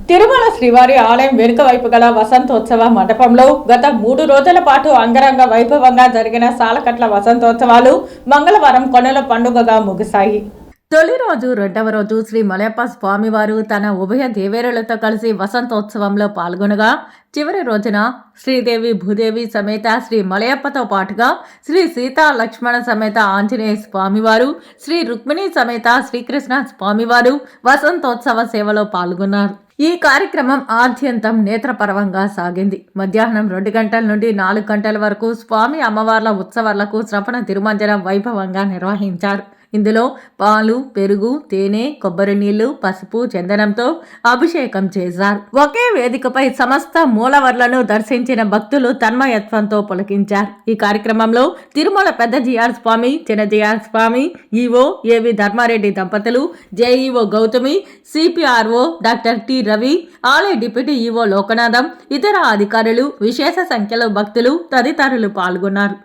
తిరుమల శ్రీవారి ఆలయం వెనుక వైపు గల వసంతోత్సవ మండపంలో గత 3 రోజుల పాటు అంగరంగ వైభవంగా జరిగిన సాలకట్ల వసంతోత్సవాలు మంగళవారం కొనల పండుగగా ముగిశాయి. తొలి రోజు రెండవ రోజు శ్రీ మలయప్ప స్వామివారు తన ఉభయ దేవేరులతో కలిసి వసంతోత్సవంలో పాల్గొనగా, చివరి రోజున శ్రీదేవి భూదేవి సమేత శ్రీ మలయప్పతో పాటుగా శ్రీ సీతా లక్ష్మణ సమేత ఆంజనేయ స్వామివారు, శ్రీ రుక్మిణి సమేత శ్రీకృష్ణ స్వామివారు వసంతోత్సవ సేవలో పాల్గొన్నారు. ఈ కార్యక్రమం ఆద్యంతం నేత్రపర్వంగా సాగింది. మధ్యాహ్నం 2 గంటల నుండి 4 గంటల వరకు స్వామి అమ్మవార్ల ఉత్సవాలకు శ్రవణ తిరుమంజనం వైభవంగా నిర్వహించారు. ఇందులో పాలు, పెరుగు, తేనె, కొబ్బరి నీళ్లు, పసుపు, చందనంతో అభిషేకం చేశారు. ఒకే వేదికపై సమస్త మూలవర్లను దర్శించిన భక్తులు తన్మయత్వంతో పులకించారు. ఈ కార్యక్రమంలో తిరుమల పెద్ద జిఆర్ స్వామి, చిన్న జిఆర్ స్వామి, ఈవో ఏవి ధర్మారెడ్డి దంపతులు, JEO Gautami, CPRO doctor T Ravi, ఆలయ డిప్యూటీ ఈవో లోకనాథం, ఇతర అధికారులు, విశేష సంఖ్యలో భక్తులు తదితరులు పాల్గొన్నారు.